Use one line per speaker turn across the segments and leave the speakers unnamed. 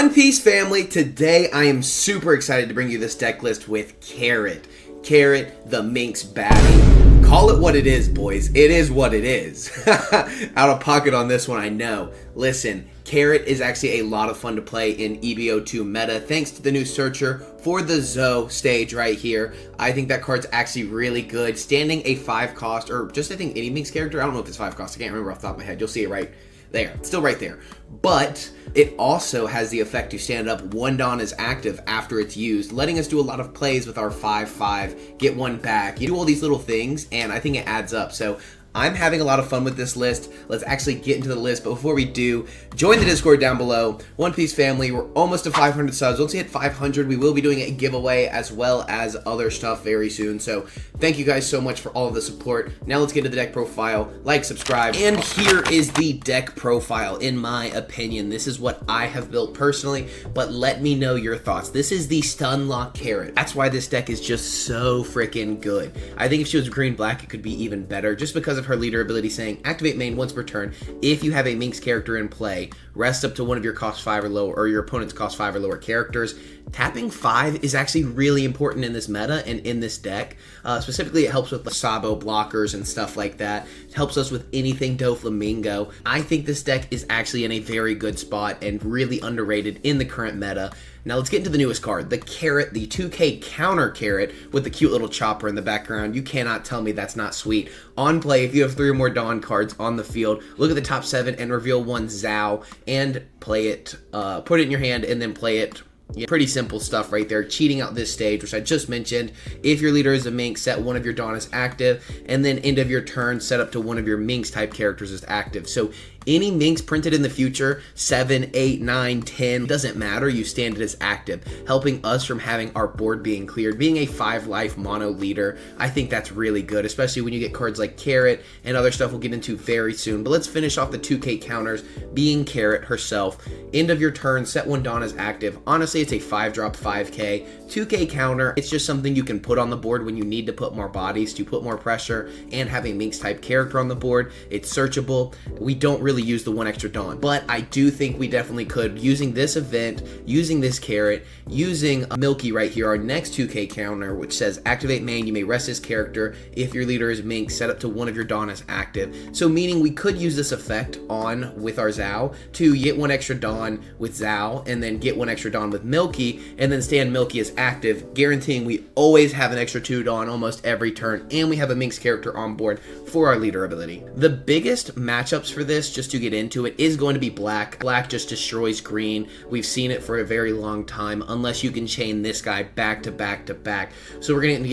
One Piece family, today I am super excited to bring you this deck list with Carrot. Carrot, the Minx baddie. Call it what it is, boys. It is what it is. Out of pocket on this one, I know. Listen, Carrot is actually a lot of fun to play in EBO2 meta thanks to the new searcher for the Zoe stage right here. I think that card's actually really good. Standing a 5 cost, or just I think any Minx character, I don't know if it's 5 cost, I can't remember off the top of my head. You'll see it right there. It's still right there. But it also has the effect to stand up one Dawn is active after it's used, letting us do a lot of plays with our 5/5, get one back. You do all these little things, and I think it adds up. So I'm having a lot of fun with this list. Let's actually get into the list, but before we do, join the Discord down below. One Piece family, we're almost to 500 subs. Once we hit 500, we will be doing a giveaway as well as other stuff very soon. So thank you guys so much for all of the support. Now let's get to the deck profile. Like, subscribe, and here is the deck profile. In my opinion, this is what I have built personally, but let me know your thoughts. This is the Stun Lock Carrot. That's why this deck is just so freaking good. I think if she was green-black, it could be even better, just because of her leader ability saying activate main once per turn. If you have a Minx character in play, rest up to one of your cost 5 or lower, or your opponent's cost 5 or lower characters. Tapping 5 is actually really important in this meta and in this deck. Specifically, it helps with the Sabo blockers and stuff like that. It helps us with anything Doflamingo. I think this deck is actually in a very good spot and really underrated in the current meta. Now let's get into the newest card, the Carrot, the 2K counter Carrot with the cute little chopper in the background. You cannot tell me that's not sweet. On play, if you have 3 or more Dawn cards on the field, look at the top 7 and reveal one Zao and play it, put it in your hand and then play it. Yeah, pretty simple stuff right there. Cheating out this stage, which I just mentioned. If your leader is a Minx, set one of your Dawn as active, and then end of your turn, set up to one of your Minx type characters as active. So any Minx printed in the future, 7, 8, 9, 10, doesn't matter, you stand it as active, helping us from having our board being cleared. Being a 5 life mono leader, I think that's really good, especially when you get cards like Carrot and other stuff we'll get into very soon. But let's finish off the 2K counters, being Carrot herself. End of your turn, set one Dawn as active. Honestly, it's a 5-drop 5K. 2K counter, it's just something you can put on the board when you need to put more bodies, to put more pressure, and have a Minx type character on the board. It's searchable. We don't really use the 1 extra Dawn, but I do think we definitely could, using this event, using this Carrot, using Milky right here, our next 2K counter, which says activate main, you may rest this character. If your leader is Minx, set up to one of your Dawn as active. So meaning we could use this effect on with our Zao to get 1 extra Dawn with Zao, and then get 1 extra Dawn with Milky, and then stand Milky as active, guaranteeing we always have an extra 2 Dawn almost every turn, and we have a Minx character on board for our leader ability. The biggest matchups for this, just to get into it, is going to be black. Black just destroys green. We've seen it for a very long time, unless you can chain this guy back to back to back. So we're going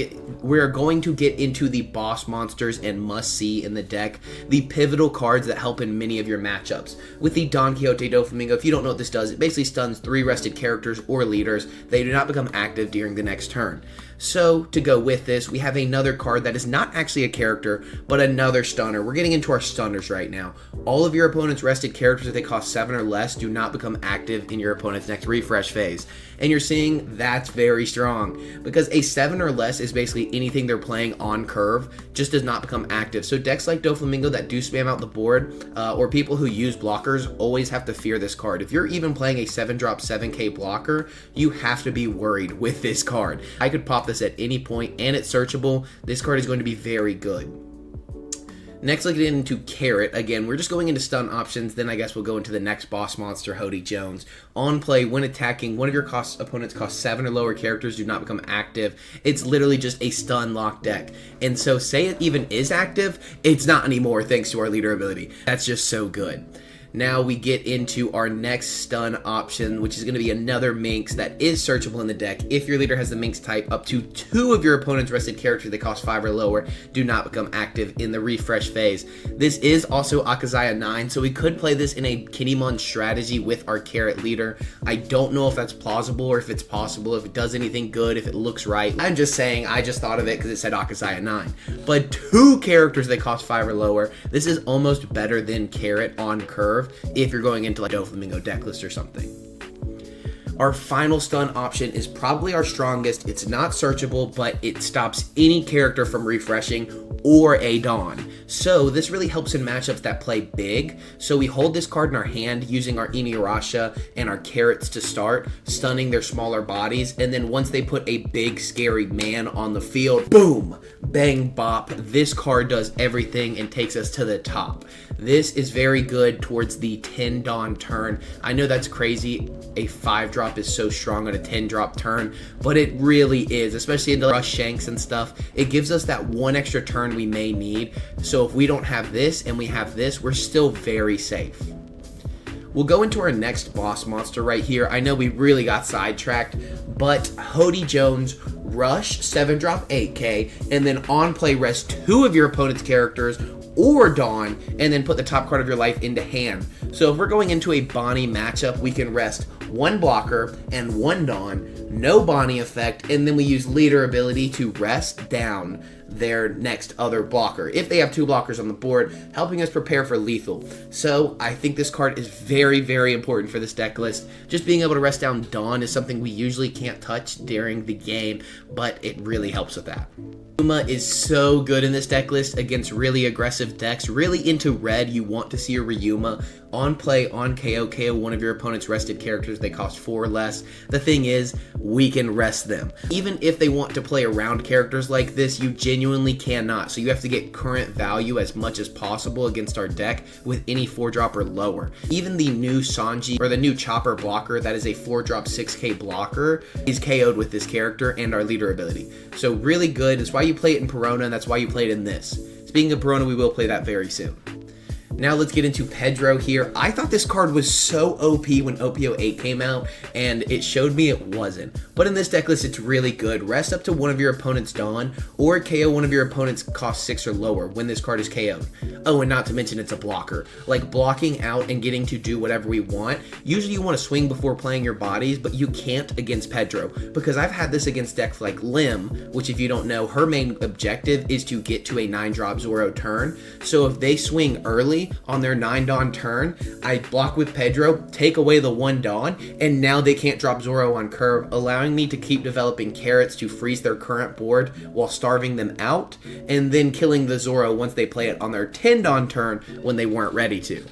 to get into the boss monsters and must see in the deck, the pivotal cards that help in many of your matchups. With the Don Quixote Doflamingo, if you don't know what this does, it basically stuns 3 rested characters or leaders. They do not become active during the next turn. So to go with this, we have another card that is not actually a character, but another stunner. We're getting into our stunners right now. All of your opponent's rested characters, if they cost 7 or less, do not become active in your opponent's next refresh phase. And you're seeing that's very strong, because a 7 or less is basically anything they're playing on curve, just does not become active. So decks like Doflamingo that do spam out the board, or people who use blockers, always have to fear this card. If you're even playing a 7-drop 7K blocker, you have to be worried with this card. I could pop this at any point, and it's searchable. This card is going to be very good. Next, let's get into Carrot. Again, we're just going into stun options, then I guess we'll go into the next boss monster, Hody Jones. On play, when attacking, one of your opponents cost 7 or lower characters do not become active. It's literally just a stun lock deck. And so say it even is active, it's not anymore thanks to our leader ability. That's just so good. Now we get into our next stun option, which is going to be another Minx that is searchable in the deck. If your leader has the Minx type, up to 2 of your opponent's rested characters that cost 5 or lower do not become active in the refresh phase. This is also Akazaya 9, so we could play this in a Kinemon strategy with our Carrot leader. I don't know if that's plausible or if it's possible, if it does anything good, if it looks right. I'm just saying, I just thought of it because it said Akazaya 9. But 2 characters that cost 5 or lower, this is almost better than Carrot on curve if you're going into like Doflamingo Decklist or something. Our final stun option is probably our strongest. It's not searchable, but it stops any character from refreshing or a Dawn. So this really helps in matchups that play big. So we hold this card in our hand using our Inuyasha and our carrots to start, stunning their smaller bodies. And then once they put a big scary man on the field, boom, bang, bop, this card does everything and takes us to the top. This is very good towards the 10 Dawn turn. I know that's crazy. A 5-drop is so strong on a 10-drop turn, but it really is, especially in the rush shanks and stuff. It gives us that one extra turn we may need. So if we don't have this and we have this, we're still very safe. We'll go into our next boss monster right here. I know we really got sidetracked, but Hody Jones, rush, 7-drop 8k, and then on play rest 2 of your opponent's characters or Dawn, and then put the top card of your life into hand. So if we're going into a Bonnie matchup, we can rest 1 blocker and 1 Dawn, no Bonnie effect, and then we use leader ability to rest down their next other blocker if they have 2 blockers on the board, helping us prepare for lethal. So I think this card is very, very important for this deck list. Just being able to rest down Dawn is something we usually can't touch during the game, but it really helps with that. Ryuma is so good in this deck list against really aggressive decks. Really into red, you want to see a Ryuma. On play, on KO one of your opponent's rested characters. They cost 4 less. The thing is, we can rest them. Even if they want to play around characters like this, you genuinely cannot. So you have to get current value as much as possible against our deck with any 4-drop or lower. Even the new Sanji, or the new Chopper blocker, that is a 4-drop 6k blocker, is KO'd with this character and our leader ability. So really good. That's why you play it in Perona, and that's why you play it in this. Speaking of Perona, we will play that very soon. Now let's get into Pedro here. I thought this card was so OP when OP08 came out, and it showed me it wasn't. But in this deck list, it's really good. Rest up to one of your opponent's Dawn, or KO one of your opponent's cost 6 or lower when this card is KO'd. Oh, and not to mention it's a blocker. Like blocking out and getting to do whatever we want. Usually you want to swing before playing your bodies, but you can't against Pedro. Because I've had this against decks like Lim, which if you don't know, her main objective is to get to a 9-drop Zoro turn. So if they swing early on their 9 Dawn turn, I block with Pedro, take away the 1 Dawn, and now they can't drop Zoro on curve, allowing me to keep developing carrots to freeze their current board while starving them out, and then killing the Zoro once they play it on their 10 Dawn turn when they weren't ready to.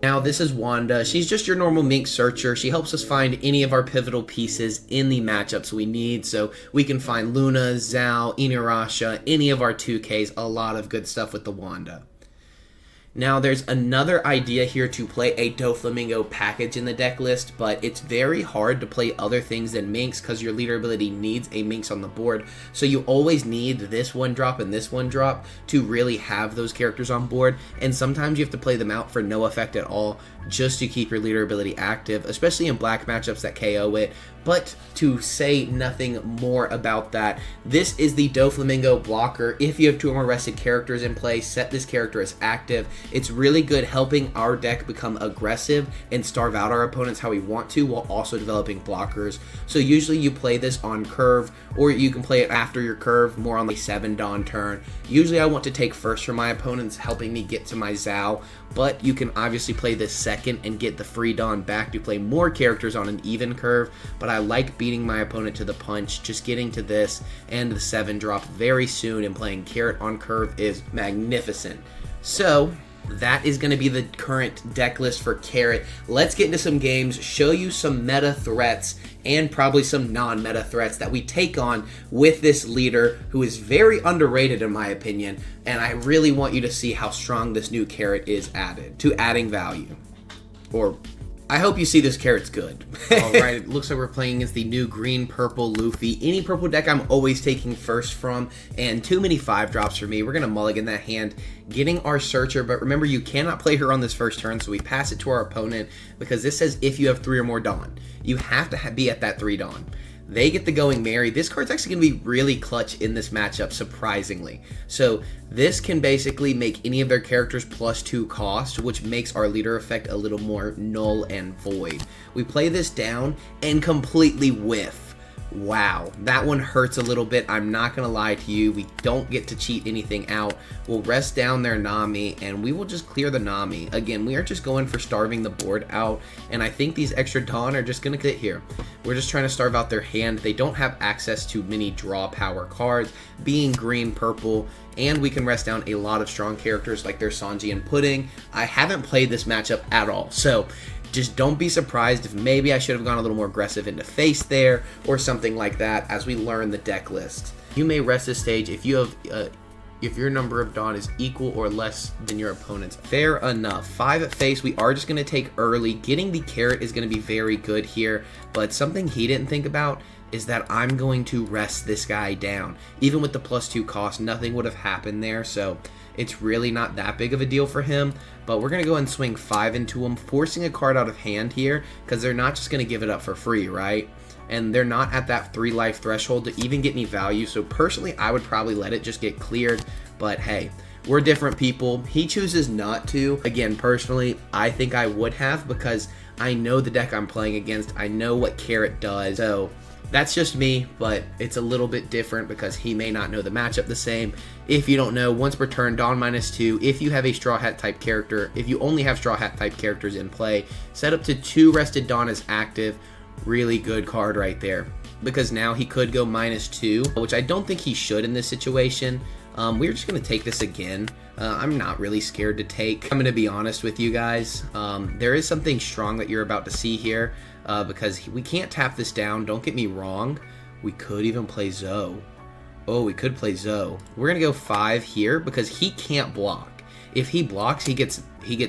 Now this is Wanda. She's just your normal Mink searcher. She helps us find any of our pivotal pieces in the matchups we need, so we can find Luna, Zhao, Inuyasha, any of our 2Ks, a lot of good stuff with the Wanda. Now, there's another idea here to play a Doflamingo package in the deck list, but it's very hard to play other things than Minx because your leader ability needs a Minx on the board. So you always need this 1-drop and this 1-drop to really have those characters on board, and sometimes you have to play them out for no effect at all just to keep your leader ability active, especially in black matchups that KO it. But to say nothing more about that, this is the Doflamingo blocker. If you have 2 or more rested characters in play, set this character as active. It's really good helping our deck become aggressive and starve out our opponents how we want to while also developing blockers. So usually you play this on curve, or you can play it after your curve, more on the 7 Dawn turn. Usually I want to take first for my opponents, helping me get to my Zhao, but you can obviously play this second and get the free Dawn back to play more characters on an even curve, but I like beating my opponent to the punch. Just getting to this and the 7-drop very soon and playing carrot on curve is magnificent. So that is going to be the current deck list for Carrot. Let's get into some games, show you some meta threats and probably some non-meta threats that we take on with this leader who is very underrated in my opinion, and I really want you to see how strong this new Carrot is adding value. Or I hope you see this Carrot's good. Alright, it looks like we're playing against the new green-purple Luffy. Any purple deck I'm always taking first from, and too many 5-drops for me. We're going to mulligan that hand, getting our Searcher, but remember you cannot play her on this first turn, so we pass it to our opponent, because this says if you have 3 or more Dawn. You have to be at that 3 Dawn. They get the Going Merry. This card's actually going to be really clutch in this matchup, surprisingly. So this can basically make any of their characters +2 cost, which makes our leader effect a little more null and void. We play this down and completely whiff. Wow, that one hurts a little bit. I'm not gonna lie to you. We don't get to cheat anything out. We'll rest down their Nami and we will just clear the Nami. Again, we are just going for starving the board out, and I think these extra Dawn are just gonna get here. We're just trying to starve out their hand. They don't have access to many draw power cards, being green, purple, and we can rest down a lot of strong characters like their Sanji and Pudding. I haven't played this matchup at all, so just don't be surprised if maybe I should have gone a little more aggressive into face there or something like that as we learn the deck list. You may rest this stage if you have if your number of Dawn is equal or less than your opponent's. Fair enough. 5 at face, we are just going to take early. Getting the carrot is going to be very good here, but something he didn't think about is that I'm going to rest this guy down. Even with the +2 cost, nothing would have happened there, so it's really not that big of a deal for him. But we're going to go and swing 5 into him, forcing a card out of hand here, because they're not just going to give it up for free, right? And they're not at that 3 life threshold to even get any value, so personally I would probably let it just get cleared. But hey, we're different people. He chooses not to. Again, personally, I think I would have, because I know the deck I'm playing against. I know what carrot does, so that's just me, but it's a little bit different because he may not know the matchup the same. If you don't know, once per turn, Dawn -2. If you have a Straw Hat type character, if you only have Straw Hat type characters in play, set up to 2 rested Dawn as active. Really good card right there, because now he could go -2, which I don't think he should in this situation. We're just going to take this again. I'm not really scared to take. I'm going to be honest with you guys. There is something strong that you're about to see here, because we can't tap this down. Don't get me wrong. We could even play Zoe. Oh, we could play Zoe. We're going to go 5 here because he can't block. If he blocks, he gets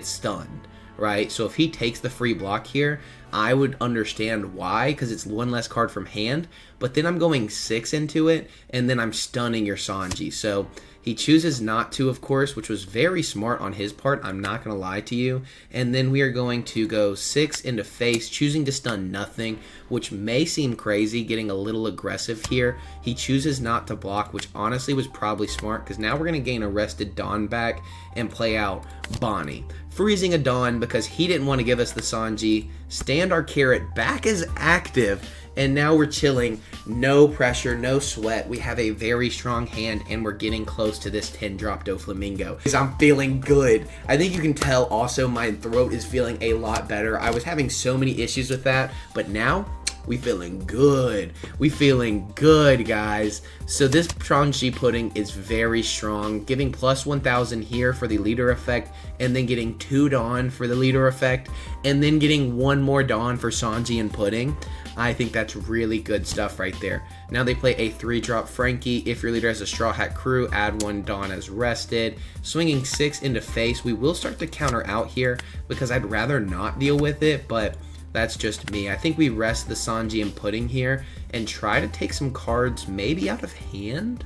stunned, right? So if he takes the free block here, I would understand why, because it's 1 less card from hand, but then I'm going 6 into it, and then I'm stunning your Sanji. So he chooses not to, of course, which was very smart on his part, I'm not going to lie to you. And then we are going to go 6 into face, choosing to stun nothing, which may seem crazy, getting a little aggressive here. He chooses not to block, which honestly was probably smart, because now we're going to gain a rested Dawn back and play out Bonnie. Freezing a Dawn because he didn't want to give us the Sanji, stand our carrot back as active, and now we're chilling. No pressure, no sweat. We have a very strong hand, and we're getting close to this 10-drop Doflamingo. Because I'm feeling good. I think you can tell also my throat is feeling a lot better. I was having so many issues with that, but now we feeling good. We feeling good, guys. So this Sanji Pudding is very strong, giving +1000 here for the leader effect, and then getting 2 Dawn for the leader effect, and then getting 1 more Dawn for Sanji and Pudding. I think that's really good stuff right there. Now they play a 3-drop Frankie. If your leader has a Straw Hat crew, add 1 Dawn as rested. Swinging 6 into face. We will start to counter out here because I'd rather not deal with it, but that's just me. I think we rest the Sanji and Pudding here and try to take some cards maybe out of hand?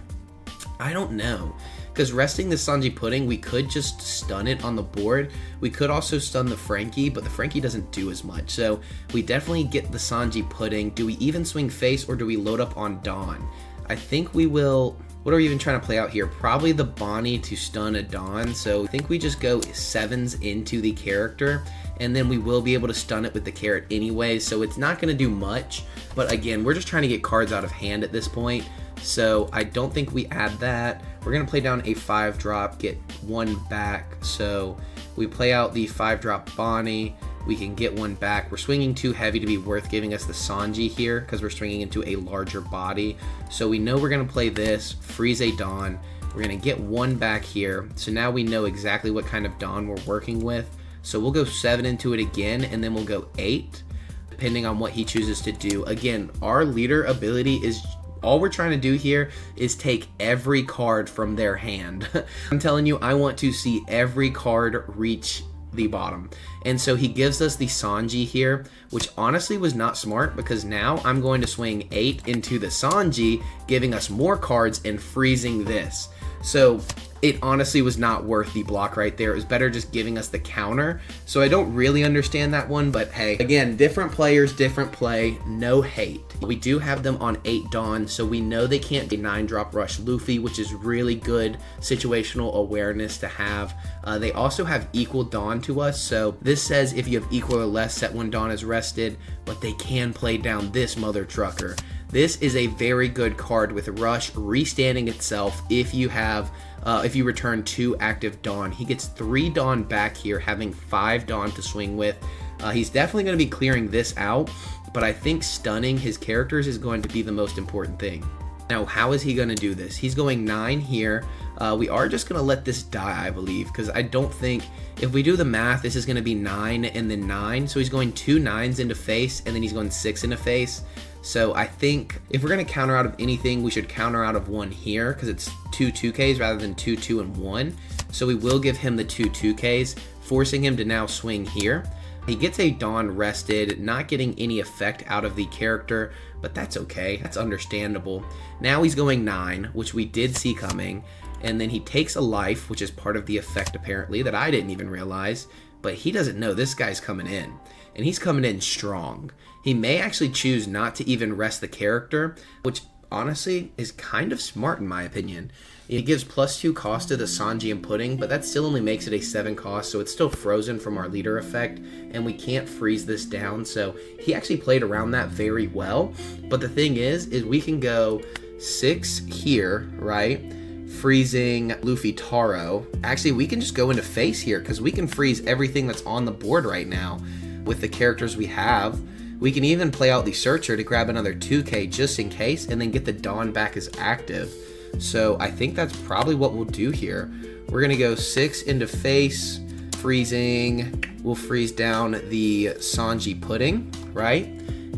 I don't know. Because resting the Sanji Pudding, we could just stun it on the board. We could also stun the Frankie, but the Frankie doesn't do as much. So we definitely get the Sanji Pudding. Do we even swing face, or do we load up on Dawn? I think we will. What are we even trying to play out here? Probably the Bonnie to stun a Dawn. So I think we just go 7s into the character, and then we will be able to stun it with the carrot anyway. So it's not going to do much. But again, we're just trying to get cards out of hand at this point. So I don't think we add that. We're going to play down a 5-drop, get 1 back. So we play out the 5-drop Bonnie. We can get 1 back. We're swinging too heavy to be worth giving us the Sanji here because we're swinging into a larger body. So we know we're going to play this, freeze a Dawn. We're going to get 1 back here. So now we know exactly what kind of Dawn we're working with. So we'll go 7 into it again, and then we'll go 8, depending on what he chooses to do. Again, our leader ability is... all we're trying to do here is take every card from their hand. I'm telling you, I want to see every card reach the bottom. And so he gives us the Sanji here, which honestly was not smart, because now I'm going to swing 8 into the Sanji, giving us more cards and freezing this. So it honestly was not worth the block right there. It was better just giving us the counter. So I don't really understand that one, but hey, again, different players, different play, no hate. We do have them on 8 Dawn, so we know they can't 9-drop rush Luffy, which is really good situational awareness to have. They also have equal Dawn to us, so this says if you have equal or less, set 1 Dawn as rested, but they can play down this mother trucker. This is a very good card with Rush restanding itself if you have if you return 2 active Dawn. He gets 3 Dawn back here, having 5 Dawn to swing with. He's definitely going to be clearing this out, but I think stunning his characters is going to be the most important thing. Now, how is he going to do this? He's going 9 here. We are just going to let this die, I believe, because I don't think, if we do the math, this is going to be 9 and then 9. So he's going 2 9s into face, and then he's going 6 into face. So I think if we're going to counter out of anything, we should counter out of 1 here, because it's 2 2Ks rather than 2 2 and 1. So we will give him the 2 2Ks, forcing him to now swing here. He gets a Dawn rested, not getting any effect out of the character, but that's okay. That's understandable. Now he's going 9, which we did see coming, and then he takes a life, which is part of the effect apparently that I didn't even realize, but he doesn't know this guy's coming in, and he's coming in strong. He may actually choose not to even rest the character, which honestly is kind of smart in my opinion. It gives +2 cost to the Sanji and Pudding, but that still only makes it a 7 cost, so it's still frozen from our leader effect, and we can't freeze this down, so he actually played around that very well. But the thing is we can go 6 here, right? Freezing Luffy Taro. Actually, we can just go into face here, because we can freeze everything that's on the board right now with the characters we have. We can even play out the Searcher to grab another 2K just in case, and then get the Dawn back as active. So I think that's probably what we'll do here. We're going to go 6 into face, freezing. We'll freeze down the Sanji Pudding, right?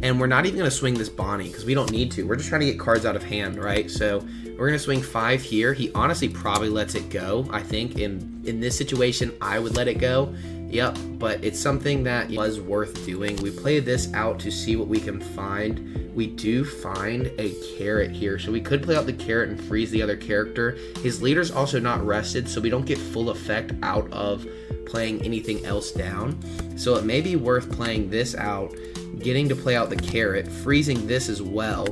And we're not even going to swing this Bonnie because we don't need to. We're just trying to get cards out of hand, right? So we're going to swing 5 here. He honestly probably lets it go. I think in this situation, I would let it go. Yep, but it's something that was worth doing. We played this out to see what we can find. We do find a carrot here, so we could play out the carrot and freeze the other character. His leader's also not rested, so we don't get full effect out of playing anything else down. So it may be worth playing this out, getting to play out the carrot, freezing this as well,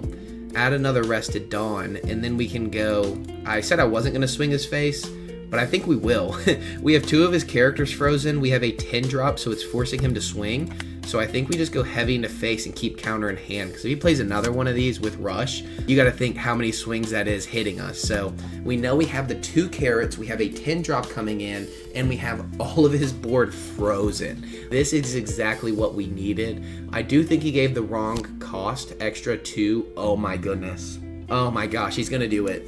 add another rested Dawn, and then we can go... I said I wasn't going to swing his face, but I think we will. We have 2 of his characters frozen. We have a 10 drop, so it's forcing him to swing. So I think we just go heavy into face and keep counter in hand, because if he plays another one of these with Rush, you got to think how many swings that is hitting us. So we know we have the 2 carrots, we have a 10 drop coming in, and we have all of his board frozen. This is exactly what we needed. I do think he gave the wrong cost, extra 2. Oh my goodness. Oh my gosh, he's going to do it.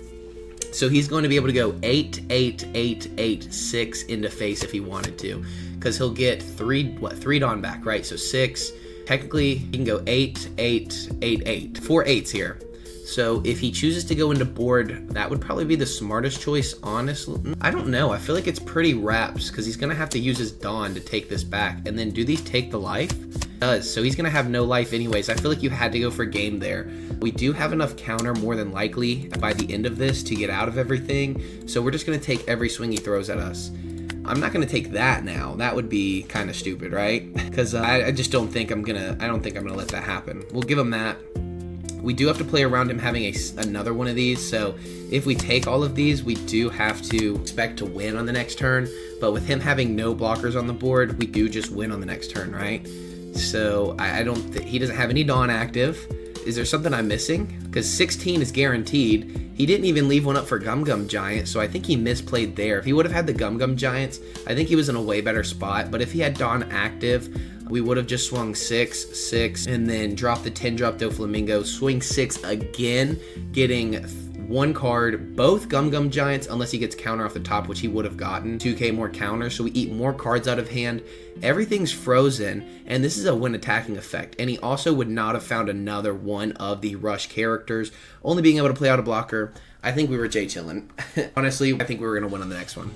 So he's going to be able to go 8, 8, 8, 8, 6 into face if he wanted to, because he'll get 3 Dawn back, right? So 6. Technically, he can go 8, 8, 8, 8. 4 8s here. So if he chooses to go into board, that would probably be the smartest choice, honestly. I don't know. I feel like it's pretty wraps, because he's going to have to use his Dawn to take this back. And then do these take the life? It does. So he's going to have no life anyways. I feel like you had to go for game there. We do have enough counter more than likely by the end of this to get out of everything. So we're just going to take every swing he throws at us. I'm not going to take that now. That would be kind of stupid, right? Because I just don't think I'm going to let that happen. We'll give him that. We do have to play around him having another one of these, so if we take all of these, we do have to expect to win on the next turn, but with him having no blockers on the board, we do just win on the next turn, right? So he doesn't have any Dawn active. Is there something I'm missing? Because 16 is guaranteed. He didn't even leave one up for Gum Gum Giant, so I think he misplayed there. If he would have had the Gum Gum Giants, I think he was in a way better spot, but if he had Dawn active, we would have just swung 6, 6, and then dropped the 10 drop Doflamingo, swing 6 again, getting 1 card, both Gum Gum Giants, unless he gets counter off the top, which he would have gotten 2k more counter, so we eat more cards out of hand. Everything's frozen, and this is a win attacking effect, and he also would not have found another one of the Rush characters, only being able to play out a blocker. I think we were J-chillin'. Honestly, I think we were going to win on the next one.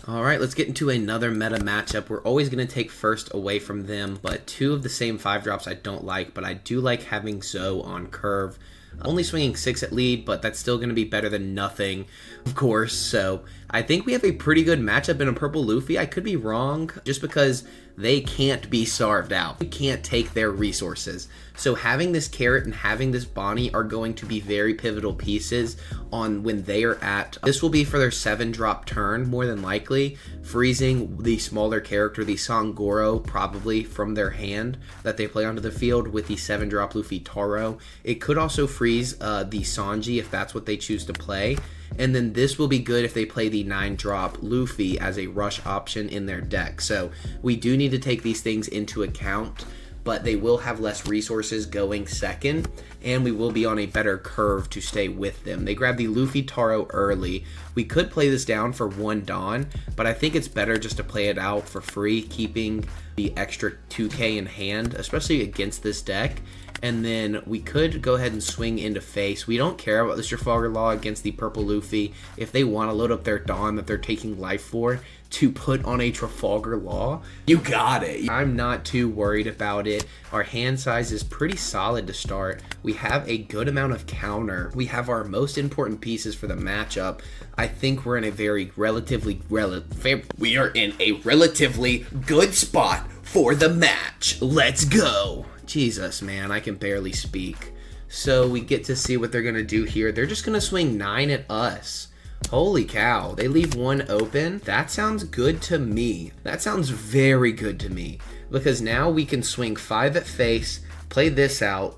Alright, let's get into another meta matchup. We're always going to take first away from them, but 2 of the same 5 drops I don't like, but I do like having Zoe on curve. Only swinging 6 at lead, but that's still going to be better than nothing, of course. So I think we have a pretty good matchup in a purple Luffy. I could be wrong, just because they can't be starved out. We can't take their resources. So having this carrot and having this Bonnie are going to be very pivotal pieces on when they are at. This will be for their 7 drop turn, more than likely, freezing the smaller character, the Sangoro, probably from their hand that they play onto the field with the 7 drop Luffy Taro. It could also freeze freeze the Sanji if that's what they choose to play. And then this will be good if they play the 9-drop Luffy as a rush option in their deck. So we do need to take these things into account, but they will have less resources going second, and we will be on a better curve to stay with them. They grab the Luffy Taro early. We could play this down for 1 Dawn, but I think it's better just to play it out for free, keeping the extra 2k in hand, especially against this deck. And then we could go ahead and swing into face. We don't care about this Trafalgar Law against the purple Luffy. If they want to load up their Dawn that they're taking life for to put on a Trafalgar Law, you got it. I'm not too worried about it. Our hand size is pretty solid to start. We have a good amount of counter. We have our most important pieces for the matchup. I think we're in a very we are in a relatively good spot for the match. Let's go. Jesus, man, I can barely speak. So we get to see what they're going to do here. They're just going to swing 9 at us. Holy cow. They leave 1 open. That sounds good to me. That sounds very good to me. Because now we can swing 5 at face, play this out,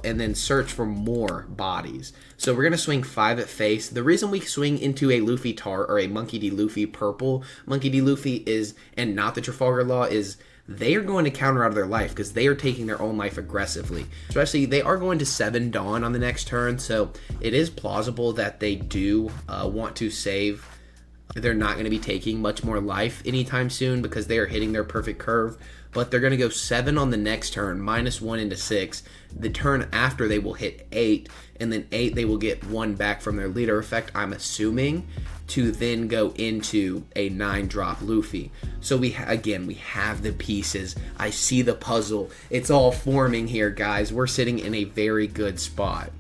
and then search for more bodies. So we're going to swing 5 at face. The reason we swing into a Luffy Tar or a Monkey D. Luffy purple Monkey D. Luffy is, and not the Trafalgar Law, is they are going to counter out of their life because they are taking their own life aggressively. Especially, they are going to 7 Dawn on the next turn, so it is plausible that they do want to save. They're not going to be taking much more life anytime soon because they are hitting their perfect curve, but they're going to go 7 on the next turn, -1 into 6. The turn after they will hit 8, and then 8 they will get 1 back from their leader effect, I'm assuming, to then go into a 9-drop Luffy. So we have the pieces. I see the puzzle. It's all forming here, guys. We're sitting in a very good spot.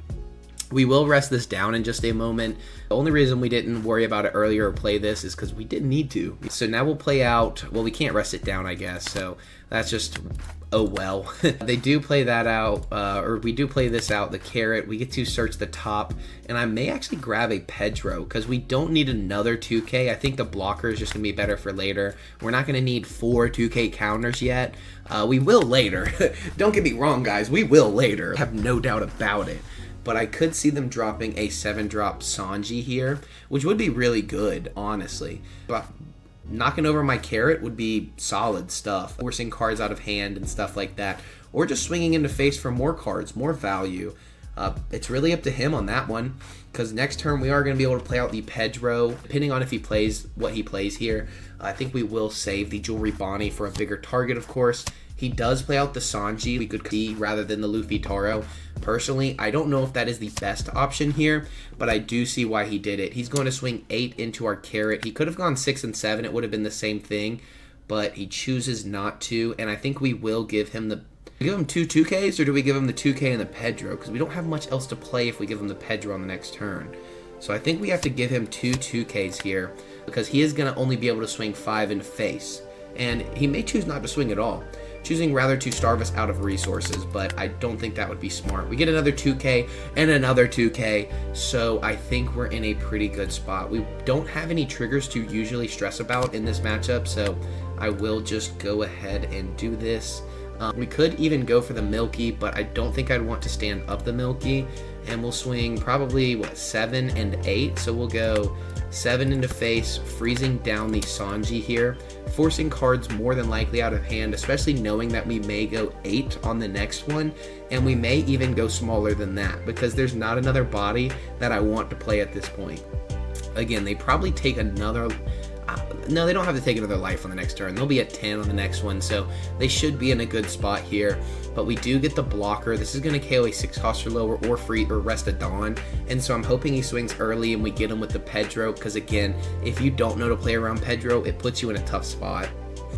We will rest this down in just a moment. The only reason we didn't worry about it earlier or play this is because we didn't need to. So now we'll play out, well, we can't rest it down, I guess, so that's just, oh well. They do play that out, or we do play this out, the carrot. We get to search the top, and I may actually grab a Pedro, because we don't need another 2k. I think the blocker is just going to be better for later. We're not going to need 4 2k counters yet. We will later. Don't get me wrong, guys, we will later. I have no doubt about it. But I could see them dropping a 7-drop Sanji here, which would be really good, honestly. But knocking over my carrot would be solid stuff. Forcing cards out of hand and stuff like that. Or just swinging into face for more cards, more value. It's really up to him on that one. Because next turn we are going to be able to play out the Pedro. Depending on if he plays what he plays here. I think we will save the Jewelry Bonnie for a bigger target, of course. He does play out the Sanji, we could see, rather than the Luffy Taro. Personally, I don't know if that is the best option here, but I do see why he did it. He's going to swing 8 into our carrot. He could have gone 6 and 7. It would have been the same thing, but he chooses not to, and I think we will give him the... Do we give him 2 2Ks, or do we give him the 2K and the Pedro? Because we don't have much else to play if we give him the Pedro on the next turn. So I think we have to give him 2 2Ks here, because he is going to only be able to swing 5 into face. And he may choose not to swing at all, choosing rather to starve us out of resources, but I don't think that would be smart. We get another 2k and another 2k, so I think we're in a pretty good spot. We don't have any triggers to usually stress about in this matchup, so I will just go ahead and do this. We could even go for the Milky, but I don't think I'd want to stand up the Milky, and we'll swing probably, what, 7 and 8, so we'll go 7 into face, freezing down the Sanji here, forcing cards more than likely out of hand, especially knowing that we may go 8 on the next one, and we may even go smaller than that, because there's not another body that I want to play at this point. Again, they probably take another... No, they don't have to take another life on the next turn. They'll be at 10 on the next one, so they should be in a good spot here. But we do get the blocker. This is going to KO a 6-cost or lower or free or rest a Dawn. And so I'm hoping he swings early and we get him with the Pedro, because again, if you don't know to play around Pedro, it puts you in a tough spot.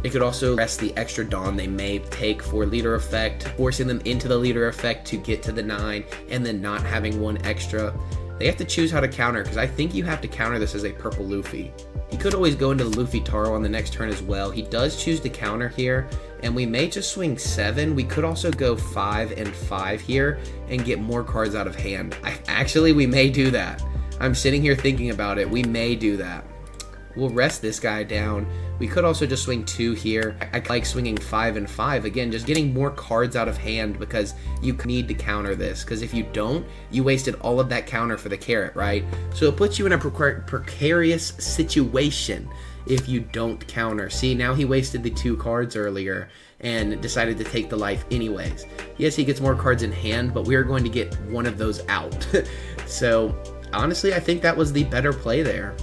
It could also rest the extra Dawn they may take for leader effect, forcing them into the leader effect to get to the 9, and then not having 1 extra. They have to choose how to counter, because I think you have to counter this as a purple Luffy. He could always go into the Luffy Taro on the next turn as well. He does choose to counter here, and we may just swing 7. We could also go 5 and 5 here and get more cards out of hand. Actually, we may do that. I'm sitting here thinking about it. We may do that. We'll rest this guy down. We could also just swing 2 here. I like swinging 5 and 5. Again, just getting more cards out of hand because you need to counter this. Because if you don't, you wasted all of that counter for the carrot, right? So it puts you in a precarious situation if you don't counter. See, now he wasted the 2 cards earlier and decided to take the life anyways. Yes, he gets more cards in hand, but we are going to get one of those out. So honestly, I think that was the better play there.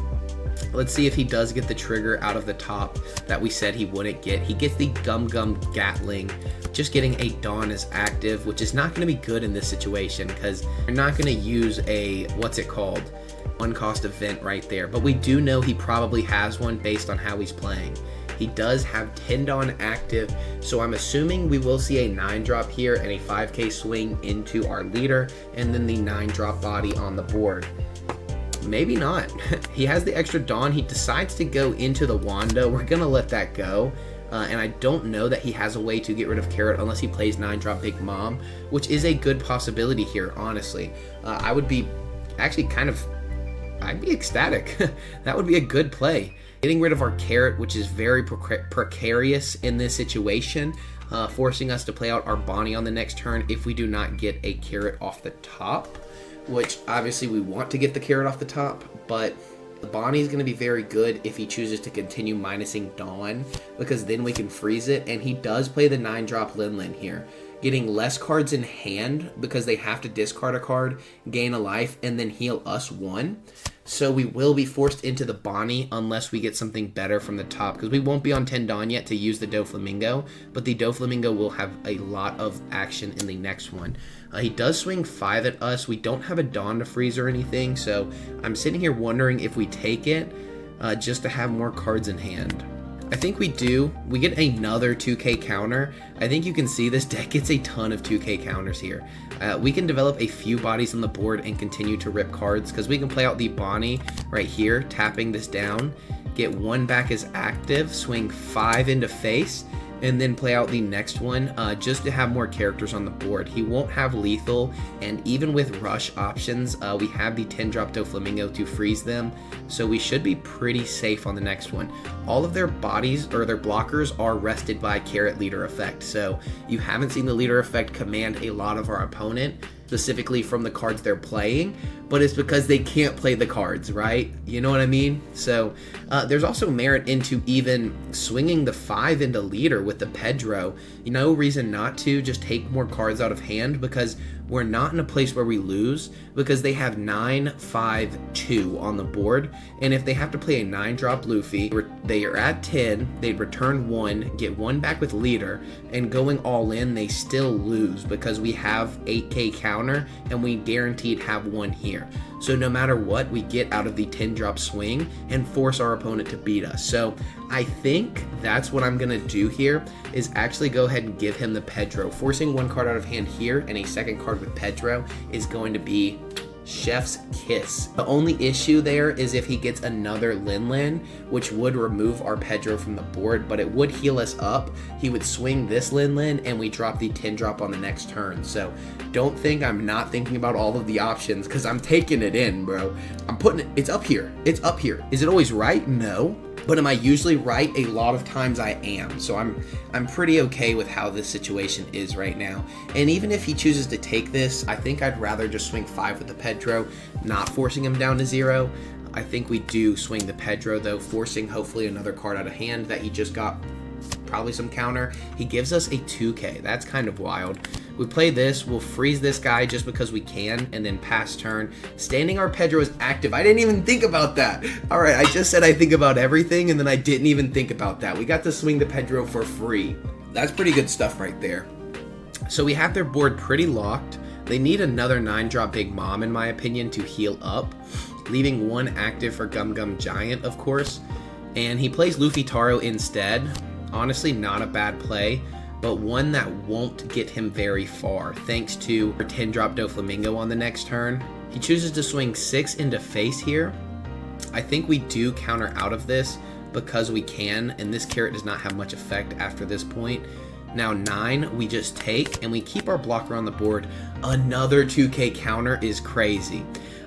Let's see if he does get the trigger out of the top that we said he wouldn't get. He gets the Gum Gum Gatling. Just getting a Dawn as active, which is not going to be good in this situation because you're not going to use a, what's it called, one cost event right there. But we do know he probably has one based on how he's playing. He does have 10 Dawn active, so I'm assuming we will see a 9-drop here and a 5k swing into our leader, and then the 9-drop body on the board. Maybe not. He has the extra Dawn. He decides to go into the Wanda. We're going to let that go. And I don't know that he has a way to get rid of Carrot unless he plays 9-drop Big Mom, which is a good possibility here, honestly. I would be actually I'd be ecstatic. That would be a good play. Getting rid of our Carrot, which is very precarious in this situation, forcing us to play out our Bonnie on the next turn if we do not get a Carrot off the top. Which obviously we want to get the Carrot off the top, but the Bonnie is going to be very good if he chooses to continue minusing Dawn, because then we can freeze it, and he does play the 9-drop Lin Lin here, getting less cards in hand because they have to discard a card, gain a life, and then heal us 1. So we will be forced into the Bonnie unless we get something better from the top, because we won't be on 10 Dawn yet to use the Doflamingo, but the Doflamingo will have a lot of action in the next one. He does swing 5 at us. We don't have a Dawn to freeze or anything, so I'm sitting here wondering if we take it just to have more cards in hand. I think we do. We get another 2k counter. I think you can see this deck gets a ton of 2k counters here. We can develop a few bodies on the board and continue to rip cards because we can play out the Bonnie right here, tapping this down, get 1 back as active, swing 5 into face, and then play out the next one just to have more characters on the board. He won't have lethal, and even with rush options, we have the 10-drop Doflamingo to freeze them, so we should be pretty safe on the next one. All of their bodies, or their blockers, are rested by Carrot Leader Effect, so you haven't seen the Leader Effect command a lot of our opponent, specifically from the cards they're playing, but it's because they can't play the cards, right? You know what I mean? So there's also merit into even swinging the 5 into leader with the Pedro. No reason not to. Just take more cards out of hand because we're not in a place where we lose because they have 9, 5, 2 on the board. And if they have to play a 9-drop Luffy, they are at 10, they'd return 1, get 1 back with leader, and going all in, they still lose because we have 8k counter and we guaranteed have 1 here. So no matter what, we get out of the 10-drop swing and force our opponent to beat us. So I think that's what I'm going to do here is actually go ahead and give him the Pedro. Forcing 1 card out of hand here and a 2nd card with Pedro is going to be chef's kiss. The only issue there is if he gets another Lin Lin, which would remove our Pedro from the board, but it would heal us up. He would swing this Lin Lin and we drop the 10-drop on the next turn. So don't think I'm not thinking about all of the options because I'm taking it in, bro. I'm putting it, it's up here. It's up here. Is it always right? No. But am I usually right? A lot of times I am. So I'm pretty okay with how this situation is right now. And even if he chooses to take this, I think I'd rather just swing 5 with the Pedro, not forcing him down to 0. I think we do swing the Pedro though, forcing hopefully another card out of hand that he just got, probably some counter. He gives us a 2k. That's kind of wild. We play this, we'll freeze this guy just because we can, and then pass turn. Standing our Pedro is active. I didn't even think about that. All right, I just said I think about everything, and then I didn't even think about that. We got to swing the Pedro for free. That's pretty good stuff right there. So we have their board pretty locked. They need another 9-drop Big Mom, in my opinion, to heal up, leaving 1 active for Gum Gum Giant, of course. And he plays Luffy Taro instead. Honestly, not a bad play, but one that won't get him very far, thanks to our 10-drop Doflamingo on the next turn. He chooses to swing 6 into face here. I think we do counter out of this because we can, and this carrot does not have much effect after this point. Now 9, we just take, and we keep our blocker on the board. Another 2k counter is crazy.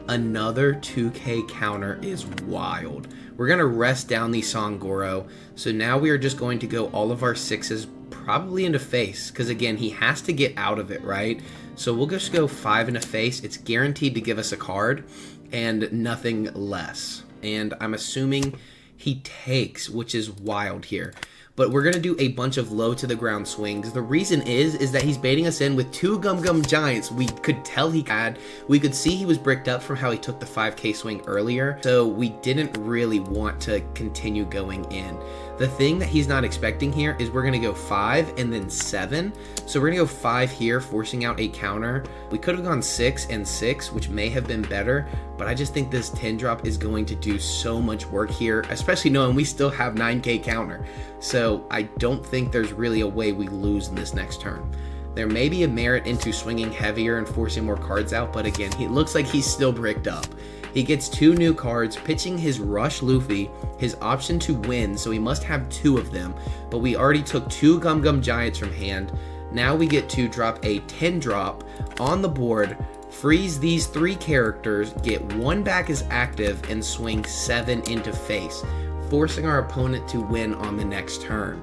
Another 2k counter is wild. We're going to rest down the Sangoro. So now we are just going to go all of our 6s probably into face, because again, he has to get out of it, right? So we'll just go 5 into face. It's guaranteed to give us a card and nothing less. And I'm assuming he takes, which is wild here. But we're going to do a bunch of low to the ground swings. The reason is that he's baiting us in with 2 Gum Gum Giants. We could tell he had. We could see he was bricked up from how he took the 5k swing earlier. So we didn't really want to continue going in. The thing that he's not expecting here is we're going to go 5 and then 7. So we're going to go 5 here, forcing out a counter. We could have gone 6 and 6, which may have been better. But I just think this 10 drop is going to do so much work here, especially knowing we still have 9k counter. So I don't think there's really a way we lose in this next turn. There may be a merit into swinging heavier and forcing more cards out, but again, he looks like he's still bricked up. He gets 2 new cards, pitching his Rush Luffy, his option to win, so he must have 2 of them, but we already took 2 Gum Gum Giants from hand. Now we get to drop a 10 drop on the board, freeze these 3 characters, get 1 back as active, and swing 7 into face, forcing our opponent to win on the next turn.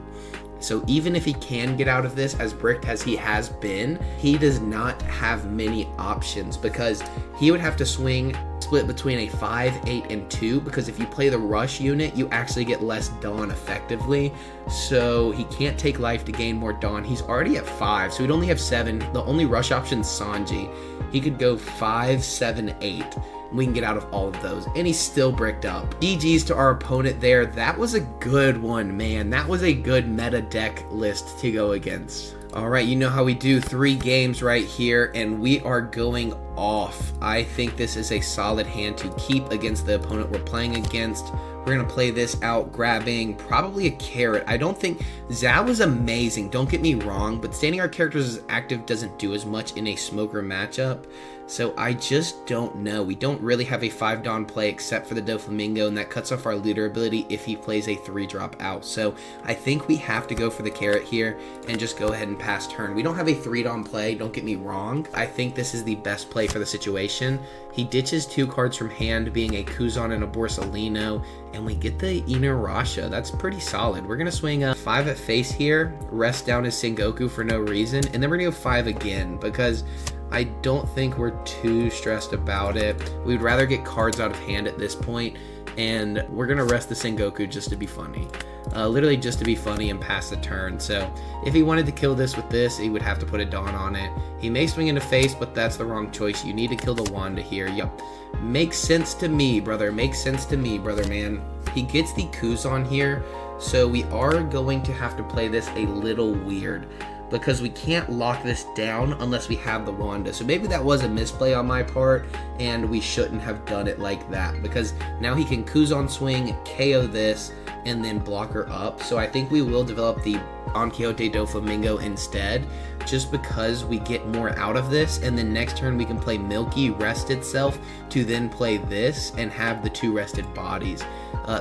So even if he can get out of this as bricked as he has been, he does not have many options, because he would have to swing split between a 5, 8, and 2, because if you play the rush unit, you actually get less Dawn effectively. So he can't take life to gain more Dawn. He's already at 5, so he'd only have 7. The only rush option is Sanji. He could go 5, 7, 8. We can get out of all of those, and he's still bricked up. GG's to our opponent there. That was a good one, man. That was a good meta deck list to go against. All right, you know how we do, 3 games right here, and we are going off. I think this is a solid hand to keep against the opponent we're playing against. We're going to play this out, grabbing probably a carrot. I don't think Zao was amazing, don't get me wrong, but standing our characters as active doesn't do as much in a smoker matchup. So I just don't know. We don't really have a 5 Dawn play except for the Doflamingo, and that cuts off our looter ability if he plays a 3 drop out. So I think we have to go for the carrot here and just go ahead and pass turn. We don't have a 3 Dawn play, don't get me wrong. I think this is the best play for the situation. He ditches 2 cards from hand, being a Kuzan and a Borsalino, and we get the Inuyasha. That's pretty solid. We're going to swing a 5 at face here, rest down his Sengoku for no reason, and then we're going to go 5 again, because I don't think we're too stressed about it. We'd rather get cards out of hand at this point, and we're going to rest the Sengoku just to be funny. Literally just to be funny and pass the turn. So if he wanted to kill this with this, he would have to put a Dawn on it. He may swing into face, but that's the wrong choice. You need to kill the Wanda here. Yup. Makes sense to me, brother. Makes sense to me, brother, man. He gets the Kuzan here, so we are going to have to play this a little weird, because we can't lock this down unless we have the Wanda. So maybe that was a misplay on my part, and we shouldn't have done it like that, because now he can Kuzan swing, KO this, and then block her up. So I think we will develop the Don Quixote Doflamingo instead, just because we get more out of this, and then next turn we can play Milky, rest itself, to then play this and have the 2 rested bodies.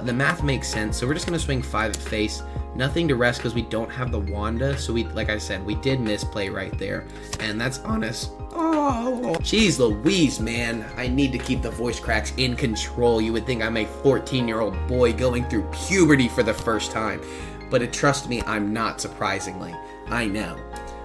The math makes sense, so we're just going to swing 5 at face. Nothing to rest because we don't have the Wanda, so we, like I said, we did misplay right there, and that's honest. Oh, jeez Louise, man. I need to keep the voice cracks in control. You would think I'm a 14-year-old boy going through puberty for the first time, but trust me, I'm not, surprisingly. I know.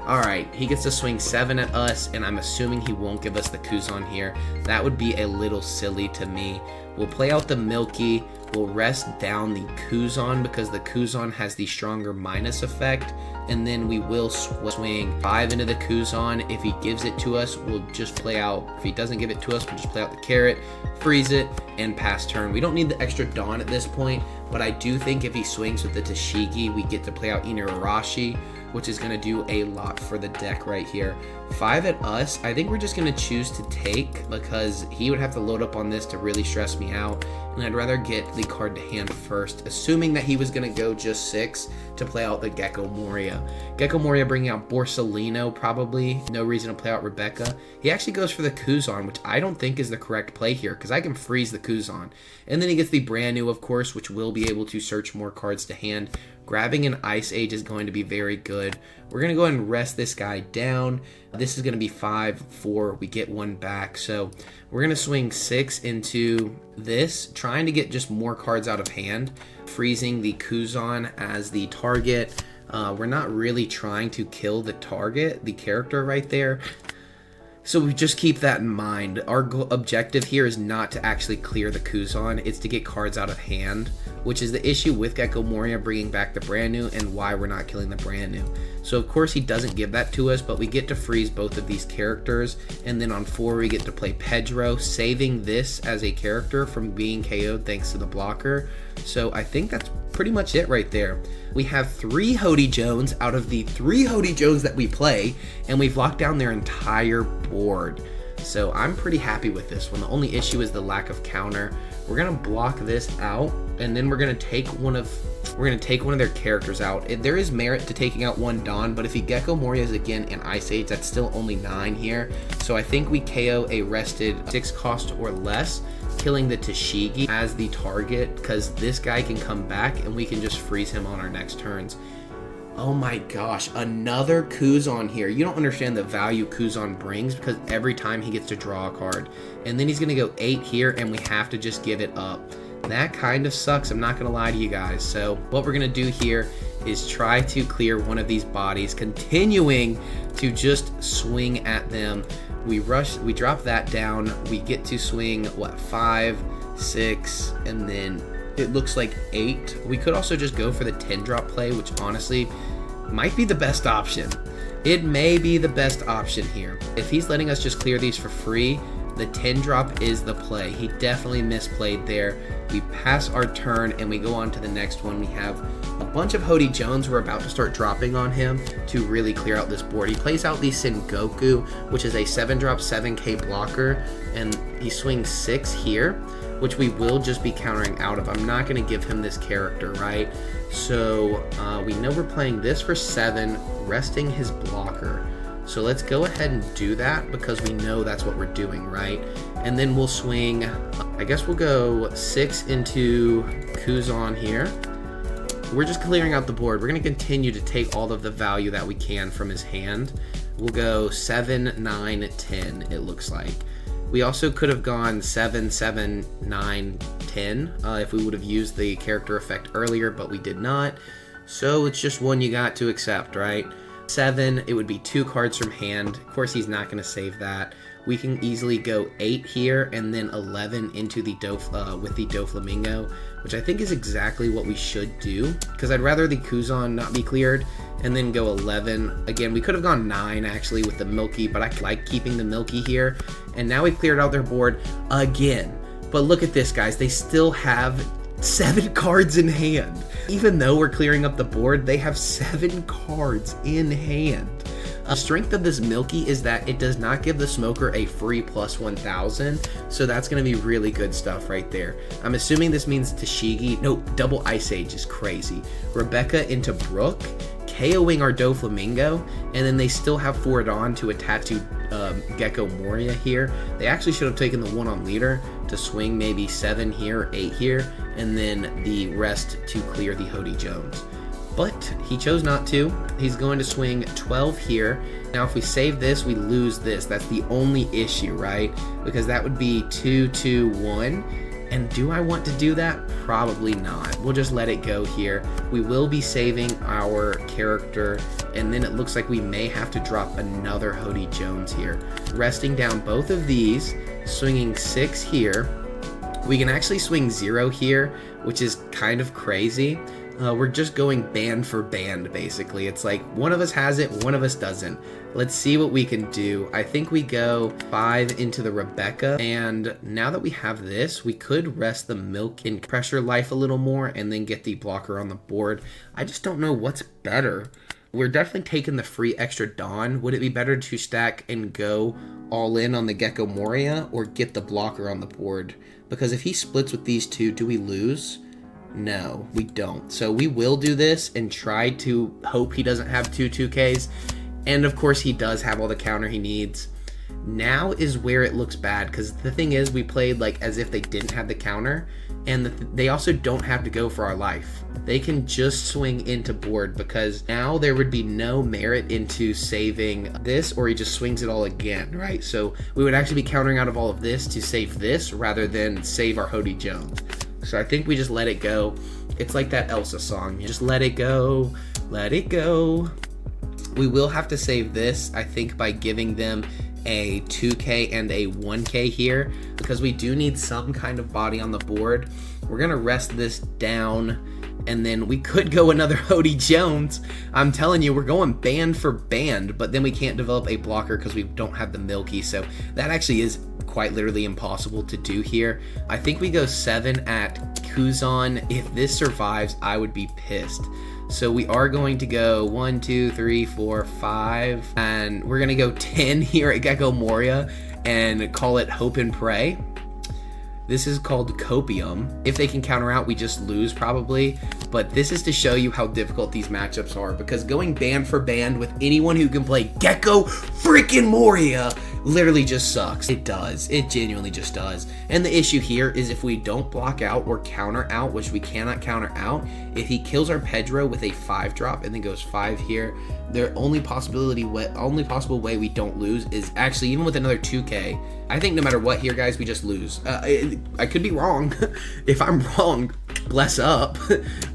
Alright, he gets to swing 7 at us, and I'm assuming he won't give us the Kuzan here. That would be a little silly to me. We'll play out the Milky. We'll rest down the Kuzan, because the Kuzan has the stronger minus effect, and then we will swing 5 into the Kuzan. If he gives it to us, we'll just play out. If he doesn't give it to us, we'll just play out the carrot, freeze it, and pass turn. We don't need the extra Dawn at this point, but I do think if he swings with the Tashigi, we get to play out Inuyarashi, which is going to do a lot for the deck right here. 5 at us, I think we're just going to choose to take, because he would have to load up on this to really stress me out, and I'd rather get the card to hand first, assuming that he was going to go just 6 to play out the Gecko Moria. Gecko Moria bringing out Borsalino, probably. No reason to play out Rebecca. He actually goes for the Kuzan, which I don't think is the correct play here, because I can freeze the Kuzan. And then he gets the brand new, of course, which will be able to search more cards to hand. grabbing an Ice Age is going to be very good. We're going to go ahead and rest this guy down. This is going to be 5, 4. We get 1 back. So we're going to swing 6 into this, trying to get just more cards out of hand, freezing the Kuzan as the target. We're not really trying to kill the target, the character right there. So we just keep that in mind. Our objective here is not to actually clear the Kuzan, it's to get cards out of hand, which is the issue with Gecko Moria bringing back the brand new and why we're not killing the brand new. So of course he doesn't give that to us, but we get to freeze both of these characters, and then on 4 we get to play Pedro, saving this as a character from being KO'd thanks to the blocker. So I think that's pretty much it right there. We have 3 Hody Jones out of the 3 Hody Jones that we play, and we've locked down their entire board. So I'm pretty happy with this one. The only issue is the lack of counter. We're gonna block this out, and then we're gonna take one of their characters out. There is merit to taking out 1 Dawn, but if he Gecko Morias again and Ice Age, that's still only 9 here. So I think we KO a rested 6 cost or less, killing the Tashigi as the target, because this guy can come back and we can just freeze him on our next turns. Oh my gosh, another Kuzan here. You don't understand the value Kuzan brings, because every time he gets to draw a card. And then he's going to go 8 here, and we have to just give it up. That kind of sucks, I'm not going to lie to you guys. So what we're going to do here is try to clear one of these bodies, continuing to just swing at them. We drop that down, we get to swing, what, 5, 6, and then it looks like 8. We could also just go for the 10 drop play, which honestly might be the best option. It may be the best option here. If he's letting us just clear these for free, the 10 drop is the play. He definitely misplayed there. We pass our turn and we go on to the next one. We have a bunch of Hody Jones we're about to start dropping on him to really clear out this board. He plays out the Sengoku, which is a 7 drop 7k blocker, and he swings 6 here, which we will just be countering out of. I'm not going to give him this character, right? So we know we're playing this for 7, resting his blocker. So let's go ahead and do that, because we know that's what we're doing, right? And then we'll swing, I guess we'll go 6 into Kuzan here. We're just clearing out the board. We're going to continue to take all of the value that we can from his hand. We'll go 7, 9, 10, it looks like. We also could have gone 7, 7, 9, 10 if we would have used the character effect earlier, but we did not. So it's just one you got to accept, right? 7, it would be 2 cards from hand. Of course, he's not going to save that. We can easily go 8 here and then 11 into the with the Doflamingo, which I think is exactly what we should do, because I'd rather the Kuzan not be cleared, and then go 11. Again, we could have gone 9 actually with the Milky, but I like keeping the Milky here. And now we've cleared out their board again. But look at this, guys. They still have 7 cards in hand. Even though we're clearing up the board, they have 7 cards in hand. The strength of this Milky is that it does not give the Smoker a free plus 1000, so that's going to be really good stuff right there. I'm assuming this means Tashigi. No, double Ice Age is crazy. Rebecca into Brook, KOing our Doflamingo, and then they still have Forward On to attach to Gecko Moria here. They actually should have taken the 1 on leader to swing maybe 7 here or 8 here, and then the rest to clear the Hody Jones. But he chose not to. He's going to swing 12 here. Now if we save this, we lose this. That's the only issue, right? Because that would be 2, 2, 1. And do I want to do that? Probably not. We'll just let it go here. We will be saving our character, and then it looks like we may have to drop another Hody Jones here. Resting down both of these, swinging 6 here. We can actually swing 0 here, which is kind of crazy. We're just going band for band, basically. It's like one of us has it, one of us doesn't. Let's see what we can do. I think we go 5 into the Rebecca, and now that we have this, we could rest the Milk in pressure life a little more and then get the blocker on the board. I just don't know what's better. We're definitely taking the free extra Dawn. Would it be better to stack and go all in on the Gecko Moria or get the blocker on the board? Because if he splits with these two, do we lose? No, we don't. So we will do this and try to hope he doesn't have 2 2Ks. And of course he does have all the counter he needs. Now is where it looks bad, because the thing is, we played like as if they didn't have the counter, and they also don't have to go for our life. They can just swing into board, because now there would be no merit into saving this, or he just swings it all again, right? So we would actually be countering out of all of this to save this rather than save our Hody Jones. So I think we just let it go. It's like that Elsa song. You just let it go, let it go. We will have to save this, I think, by giving them a 2k and a 1k here, because we do need some kind of body on the board. We're gonna rest this down, and then we could go another Hody Jones. I'm telling you, we're going band for band, but then we can't develop a blocker because we don't have the Milky, so that actually is quite literally impossible to do here. I think we go 7 at Kuzan. If this survives, I would be pissed. So we are going to go 1, 2, 3, 4, 5, and we're gonna go 10 here at Gecko Moria and call it Hope and Pray. This is called Copium. If they can counter out, we just lose probably, but this is to show you how difficult these matchups are, because going band for band with anyone who can play Gecko freaking Moria literally just sucks. It does. It genuinely just does. And the issue here is if we don't block out or counter out, which we cannot counter out, if he kills our Pedro with a 5-drop and then goes 5 here, the only possible way we don't lose is actually, even with another 2k, I think no matter what here, guys, we just lose. I could be wrong. If I'm wrong, bless up.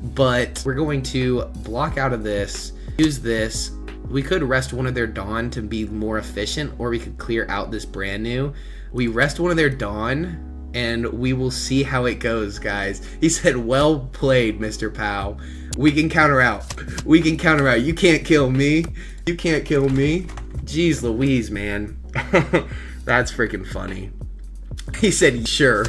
But we're going to block out of this, use this. We could rest one of their Dawn to be more efficient, or we could clear out this brand new. We rest one of their Dawn, and we will see how it goes, guys. He said, well played, Mr. Pow. We can counter out. We can counter out. You can't kill me. You can't kill me. Jeez Louise, man. That's freaking funny. He said, sure.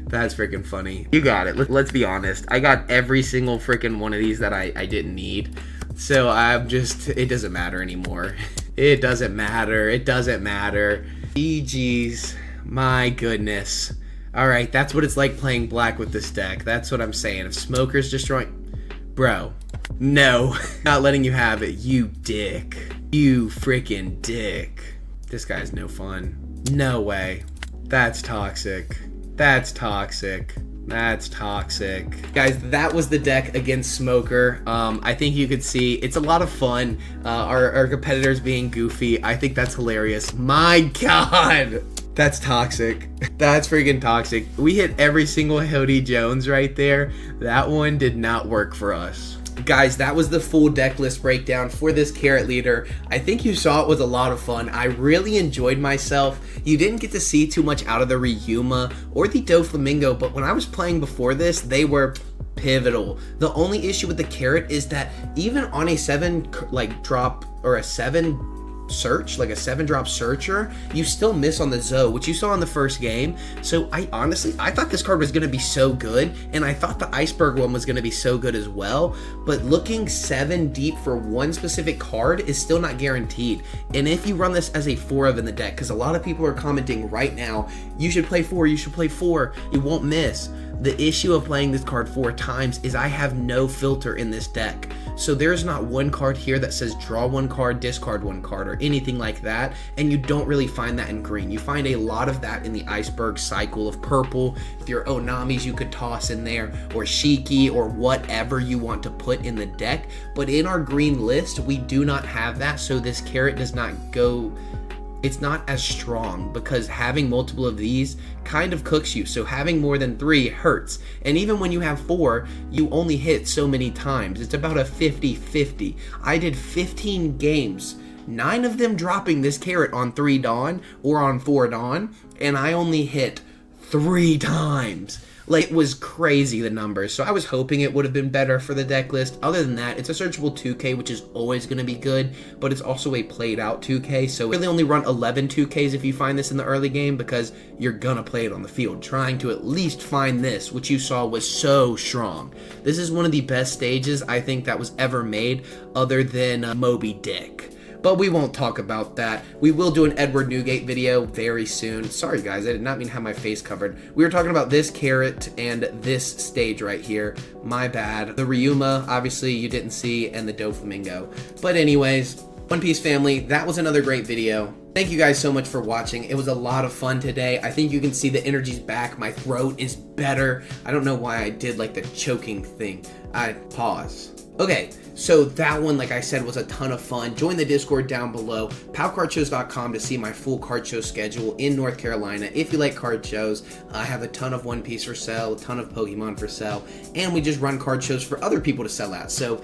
That's freaking funny. You got it. Let's be honest. I got every single freaking one of these that I didn't need. So I'm just, it doesn't matter anymore. It doesn't matter. It doesn't matter. GG's. My goodness. All right, that's what it's like playing black with this deck. That's what I'm saying. If Smoker's destroying... Bro, no. Not letting you have it, you dick. You freaking dick. This guy's no fun. No way. That's toxic. That's toxic. That's toxic. Guys, that was the deck against Smoker. I think you could see it's a lot of fun. Our competitors being goofy. I think that's hilarious. My God. That's toxic. That's freaking toxic. We hit every single Hody Jones right there. That one did not work for us. Guys, that was the full deck list breakdown for this Carrot leader. I think you saw it was a lot of fun. I really enjoyed myself. You didn't get to see too much out of the Ryuma or the Doflamingo, but when I was playing before this, they were pivotal. The only issue with the Carrot is that even on a 7 drop or a 7 search, like a 7-drop searcher, you still miss on the Zoe, which you saw in the first game. So I thought this card was going to be so good, and I thought the Iceberg one was going to be so good as well, but looking 7 deep for one specific card is still not guaranteed. And if you run this as a 4 of in the deck, because a lot of people are commenting right now, you should play 4, you should play 4, you won't miss. The issue of playing this card 4 times is I have no filter in this deck. So there's not one card here that says draw 1 card, discard 1 card, or anything like that, and you don't really find that in green. You find a lot of that in the Iceberg cycle of purple. If your Onamis you could toss in there, or Shiki, or whatever you want to put in the deck, but in our green list, we do not have that, so this Carrot does not go... It's not as strong, because having multiple of these kind of cooks you. So having more than 3 hurts. And even when you have 4, you only hit so many times. It's about a 50-50. I did 15 games, 9 of them dropping this Carrot on 3 Dawn or on 4 Dawn, and I only hit 3 times. Like, it was crazy, the numbers. So I was hoping it would have been better for the deck list. Other than that, it's a searchable 2K, which is always going to be good, but it's also a played out 2K. So really only run 11 2Ks if you find this in the early game, because you're going to play it on the field, trying to at least find this, which you saw was so strong. This is one of the best stages I think that was ever made, other than Moby Dick. But we won't talk about that. We will do an Edward Newgate video very soon. Sorry guys, I did not mean to have my face covered. We were talking about this Carrot and this stage right here. My bad. The Ryuma, obviously you didn't see, and the Doflamingo. But anyways, One Piece family, that was another great video. Thank you guys so much for watching. It was a lot of fun today. I think you can see the energy's back. My throat is better. I don't know why I did like the choking thing. I pause. Okay, so that one, like I said, was a ton of fun. Join the Discord down below, palcardshows.com, to see my full card show schedule in North Carolina. If you like card shows, I have a ton of One Piece for sale, a ton of Pokemon for sale, and we just run card shows for other people to sell at. So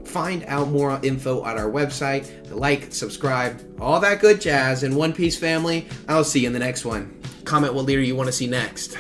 find out more info on our website. Like, subscribe, all that good jazz. And One Piece family, I'll see you in the next one. Comment what leader you want to see next.